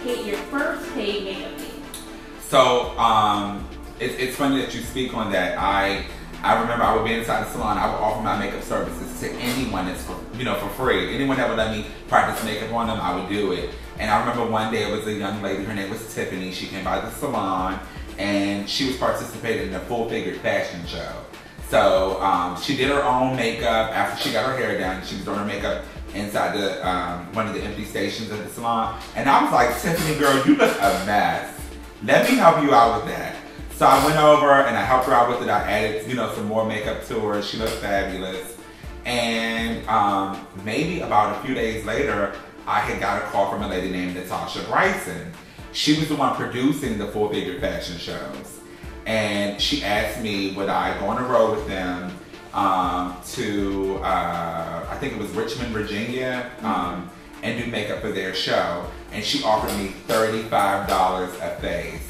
your first paid makeup fee? So, it's funny that you speak on that. I remember I would be inside the salon. I would offer my makeup services to anyone that's for free. Anyone that would let me practice makeup on them, I would do it. And I remember one day it was a young lady. Her name was Tiffany. She came by the salon and she was participating in a full-figured fashion show. So she did her own makeup after she got her hair done. She was doing her makeup inside the one of the empty stations of the salon. And I was like, Tiffany, girl, you look a mess. Let me help you out with that. So I went over and I helped her out with it. I added, some more makeup to her. She looked fabulous. And maybe about a few days later, I had got a call from a lady named Natasha Bryson. She was the one producing the full figure fashion shows. And she asked me, would I go on the road with them to, I think it was Richmond, Virginia, and do makeup for their show. And she offered me $35 a face.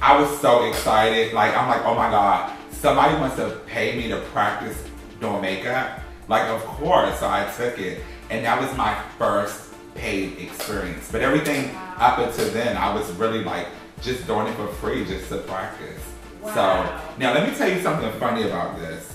I was so excited. I'm like, oh my God, somebody wants to pay me to practice doing makeup. Of course, so I took it. And that was my first paid experience. But everything up until then, I was really just doing it for free, just to practice. Wow. So, now let me tell you something funny about this.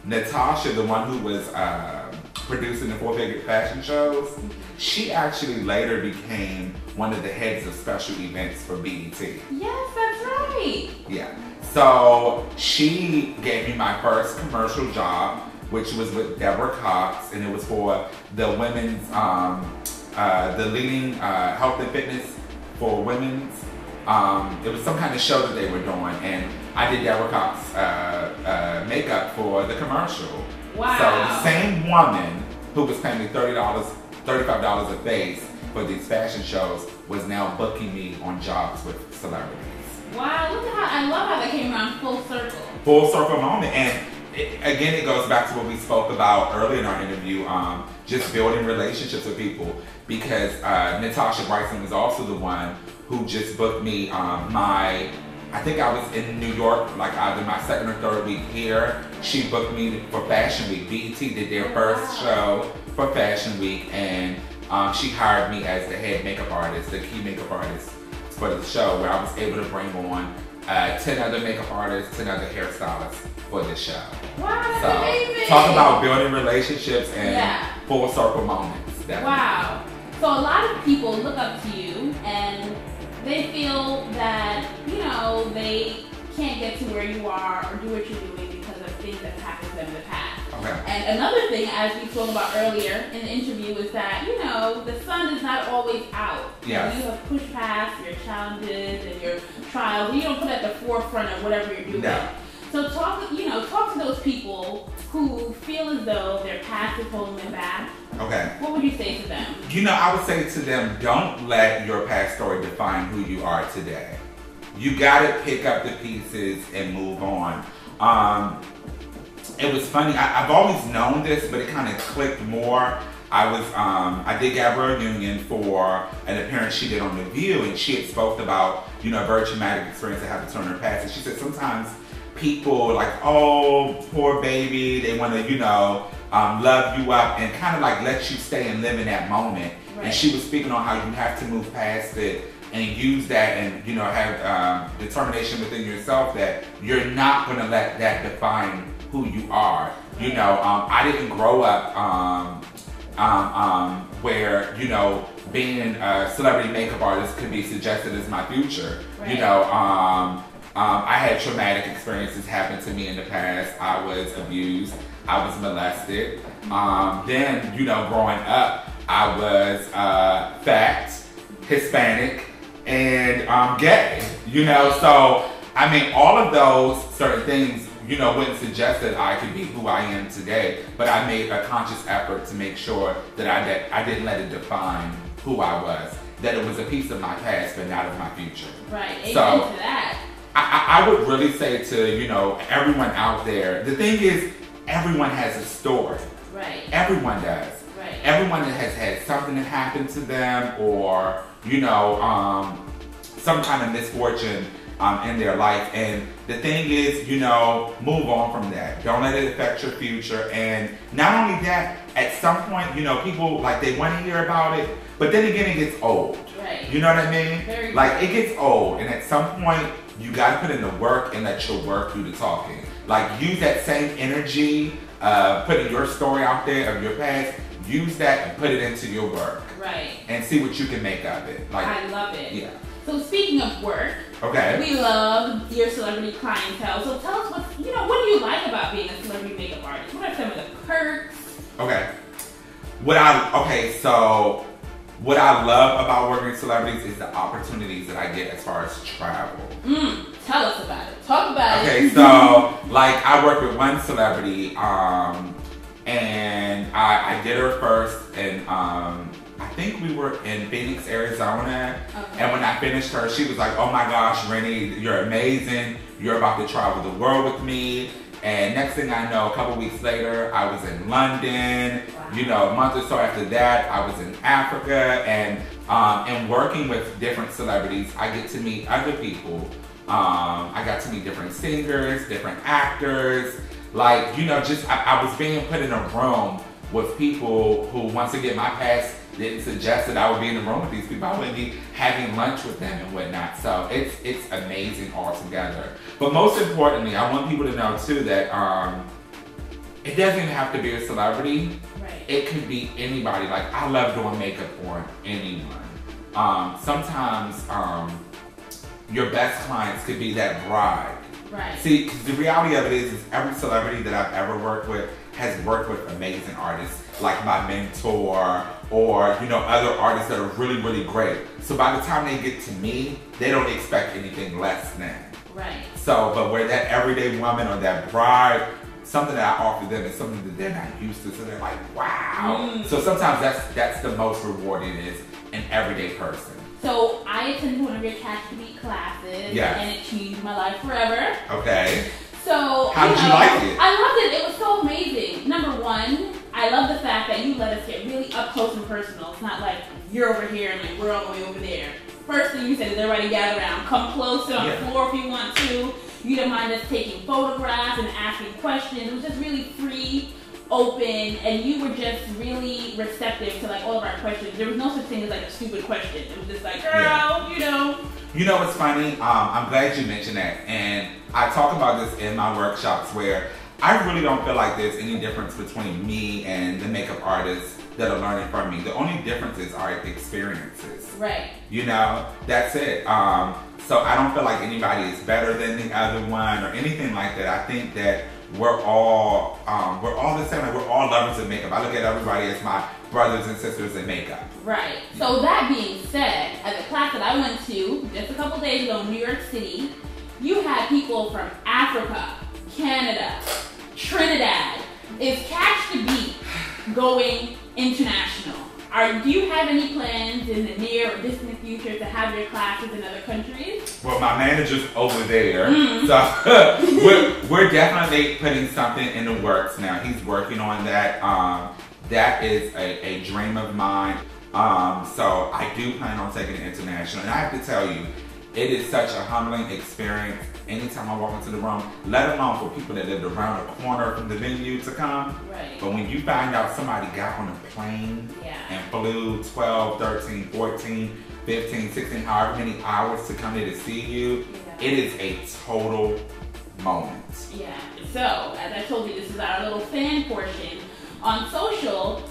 Natasha, the one who was producing the full-figured fashion shows, she actually later became one of the heads of special events for BET. Yes, that's right. Yeah. So she gave me my first commercial job, which was with Deborah Cox, and it was for the women's, the leading health and fitness for women's. It was some kind of show that they were doing, and I did Deborah Cox makeup for the commercial. Wow. So the same woman who was paying me $35 a face for these fashion shows was now booking me on jobs with celebrities. Wow, look at how, I love how they came around full circle. Full circle moment. And again, it goes back to what we spoke about earlier in our interview, just building relationships with people, because Natasha Bryson was also the one who just booked me I think I was in New York, either my second or third week here. She booked me for Fashion Week. BET did their first show for Fashion Week, and she hired me as the head makeup artist, the key makeup artist for the show, where I was able to bring on 10 other makeup artists, 10 other hairstylists for the show. Wow, that's so, amazing. Talk about building relationships and full circle moments. Wow. So a lot of people look up to you and they feel that, they can't get to where you are or do what you're doing because of things that happened to them in the past. Okay. And another thing, as we talked about earlier in the interview, is that, the sun is not always out. Yes. You have pushed past your challenges and your trials. You don't put at the forefront of whatever you're doing. No. So talk to those people who feel as though their past is holding them back. Okay. What would you say to them? I would say to them, don't let your past story define who you are today. You gotta pick up the pieces and move on. It was funny, I've always known this, but it kind of clicked more. I did Gabrielle Union for an appearance she did on The View, and she had spoke about, a very traumatic experience that happened to her in her past. And she said sometimes people oh, poor baby, they want to, love you up and kind of let you stay and live in that moment. Right. And she was speaking on how you have to move past it and use that and, have determination within yourself that you're not going to let that define who you are. I didn't grow up where, being a celebrity makeup artist could be suggested as my future. Right. I had traumatic experiences happen to me in the past. I was abused. I was molested. Then, growing up, I was fat, Hispanic, and gay. So, all of those certain things, wouldn't suggest that I could be who I am today. But I made a conscious effort to make sure that I didn't let it define who I was. That it was a piece of my past, but not of my future. Right. Amen so, to that. I would really say to, everyone out there, the thing is, everyone has a story. Right. Everyone does. Right. Everyone that has had something that happened to them or, some kind of misfortune in their life. And the thing is, you know, move on from that. Don't let it affect your future. And not only that, at some point, you know, people, like, they want to hear about it, but then again, it gets old. Right. You know what I mean? Very like, it gets old, and at some point, you got to put in the work and let your work do the talking. Like, use that same energy, putting your story out there of your past, use that and put it into your work. Right. And see what you can make of it. Like, I love it. Yeah. So speaking of work, okay, we love your celebrity clientele. So tell us what do you like about being a celebrity makeup artist? What are some of the perks? Okay. What I love about working with celebrities is the opportunities that I get as far as travel. Tell us about it. Talk about it. Okay, so like I worked with one celebrity, and I did her first, and I think we were in Phoenix, Arizona. Okay. And when I finished her, she was like, "Oh my gosh, Renny, you're amazing. You're about to travel the world with me." And next thing I know, a couple weeks later, I was in London. Wow. You know, a month or so after that, I was in Africa. And working with different celebrities, I get to meet other people. I got to meet different singers, different actors. Like, you know, just I was being put in a room with people who, once again, my past didn't suggest that I would be in the room with these people. I would be having lunch with them and whatnot. So it's amazing altogether. But most importantly, I want people to know too that it doesn't have to be a celebrity. Right. It could be anybody. Like, I love doing makeup on anyone. Sometimes your best clients could be that bride. Right. See, 'cause the reality of it is every celebrity that I've ever worked with has worked with amazing artists, like my mentor, or, you know, other artists that are really, really great. So by the time they get to me, they don't expect anything less than. Right. So, but where that everyday woman or that bride, something that I offer them is something that they're not used to, so they're like, wow. So sometimes that's the most rewarding, is an everyday person. So I attended one of your Catch to Beat classes, yes, and it changed my life forever. Okay. So how did you like it? I loved it. It was so amazing. Number one, I love the fact that you let us get really up close and personal. It's not like you're over here and like we're all the way over there. First thing you said is everybody gather around, come close, sit on the floor if you want to. You didn't mind us taking photographs and asking questions. It was just really free, open, and you were just really receptive to like all of our questions. There was no such thing as like a stupid question. It was just like, girl, you know. You know what's funny? I'm glad you mentioned that. And I talk about this in my workshops, where I really don't feel like there's any difference between me and the makeup artists that are learning from me. The only differences are experiences. Right. You know, that's it. So I don't feel like anybody is better than the other one or anything like that. I think that we're all the same. Like, we're all lovers of makeup. I look at everybody as my brothers and sisters in makeup. Right. So that being said, at the class that I went to just a couple days ago in New York City, you had people from Africa, Canada, Trinidad. Is Catch to Beat going international? Do you have any plans in the near or distant future to have your classes in other countries? Well, my manager's over there, so we're definitely putting something in the works now. He's working on that. That is a dream of mine. So I do plan on taking it international. And I have to tell you, it is such a humbling experience anytime I walk into the room, let alone for people that lived around the corner from the venue to come. Right. But when you find out somebody got on a plane and flew 12, 13, 14, 15, 16, however many hours to come here to see you, it is a total moment. Yeah. So, as I told you, this is our little fan portion. On social,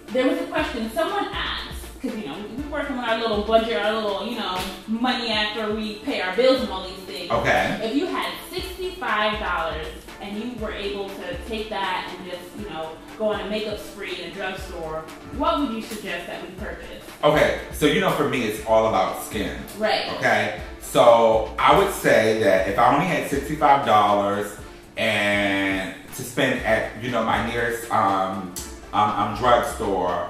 there was a question someone asked, because, you know, we're working with our little budget, our little, you know, money after we pay our bills and all these things. Okay. If you had $65 and you were able to take that and just, you know, go on a makeup spree in a drugstore, what would you suggest that we purchase? Okay, so you know, for me, it's all about skin. Right. Okay, so I would say that if I only had $65 and to spend at, you know, my nearest drugstore,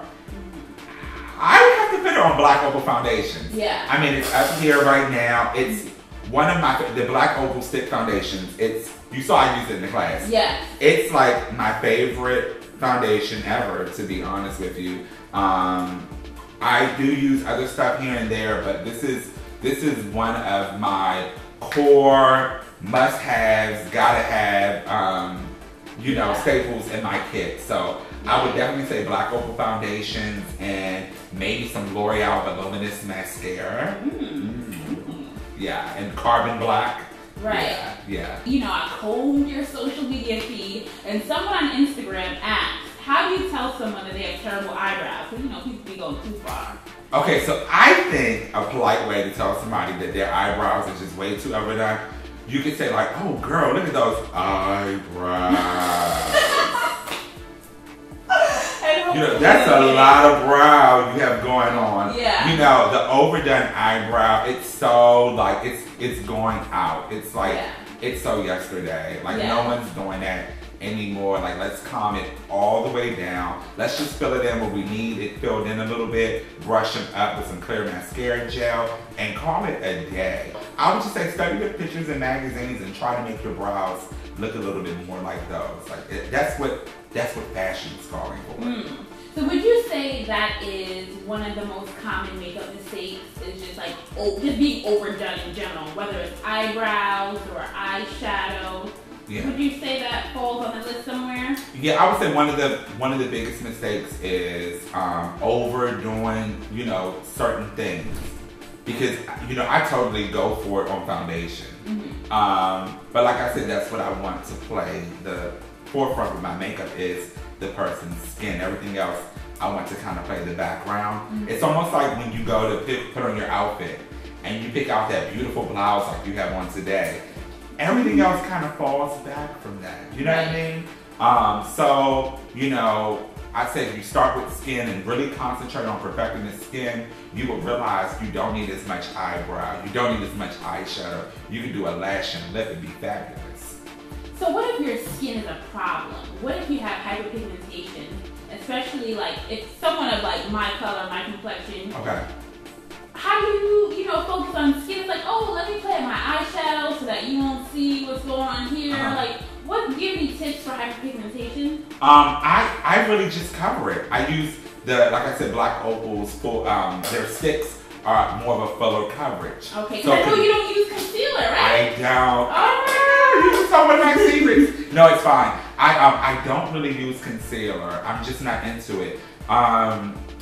I would have to put it on Black Opal Foundation. Yeah. I mean, it's up here right now. It's one of the Black Opal Stick Foundations. You saw I used it in the class. Yeah. It's like my favorite foundation ever, to be honest with you. I do use other stuff here and there, but this is one of my core must-haves, gotta have, you know, staples in my kit. So I would definitely say Black Opal foundations and maybe some L'Oreal Voluminous mascara. Yeah, and Carbon Black. Right. Yeah. You know, I combed your social media feed, and someone on Instagram asked, how do you tell someone that they have terrible eyebrows? Because, you know, people be going too far. Okay, so I think a polite way to tell somebody that their eyebrows are just way too overdone, you could say like, oh girl, look at those eyebrows. You know, that's a lot of brow you have going on. Yeah. You know, the overdone eyebrow, it's so like, it's going out. It's like, it's so yesterday. Like no one's doing that anymore. Like let's calm it all the way down. Let's just fill it in where we need it filled in a little bit, brush them up with some clear mascara gel, and call it a day. I would just say study your pictures in magazines and try to make your brows look a little bit more like those. Like that's what fashion is calling for. So would you say that is one of the most common makeup mistakes, is just like just being overdone in general, whether it's eyebrows or eyeshadow? Yeah. Would you say that falls on the list somewhere? Yeah, I would say one of the biggest mistakes is overdoing, you know, certain things. Because, you know, I totally go for it on foundation. But like I said, that's what I want to play. The forefront of my makeup is the person's skin. Everything else, I want to kind of play the background. It's almost like when you go to put on your outfit and you pick out that beautiful blouse like you have on today. Everything else kind of falls back from that. You know what I mean? So, you know, I say if you start with skin and really concentrate on perfecting the skin, you will realize you don't need as much eyebrow. You don't need as much eyeshadow. You can do a lash and lip and be fabulous. So what if your skin is a problem? What if you have hyperpigmentation? Especially like if someone of like my color, my complexion. Okay. How do you know, focus on skin? It's like, oh, let me play at my eyeshadow so that you won't see what's going on here. Like, what give me tips for hyperpigmentation? I really just cover it. I use the, like I said, Black Opal's full, their sticks are more of a fuller coverage. Okay, because I know you don't use concealer, right? I don't. You saw one of my secrets. No, it's fine. I don't really use concealer. I'm just not into it.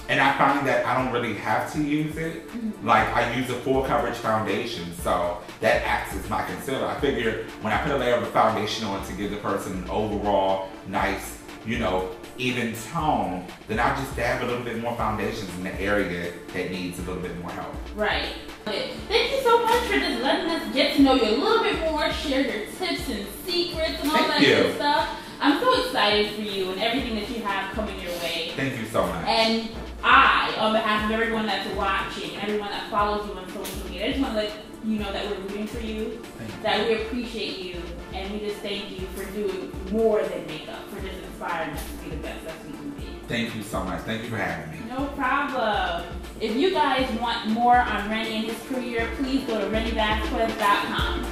And I find that I don't really have to use it. Like I use a full coverage foundation, so that acts as my concealer. I figure when I put a layer of a foundation on to give the person an overall nice, you know, even tone, then I just dab a little bit more foundations in the area that needs a little bit more help. Right. Thank you so much for just letting us get to know you a little bit more, share your tips and secrets and all that good stuff. I'm so excited for you and everything that you have coming your way. Thank you so much. And I, on behalf of everyone that's watching, everyone that follows you on social media, I just want to let you know that we're rooting for you, that we appreciate you, and we just thank you for doing more than makeup, for just inspiring us to be the best that we can be. Thank you so much. Thank you for having me. No problem. If you guys want more on Renny and his career, please go to RennyVasquez.com.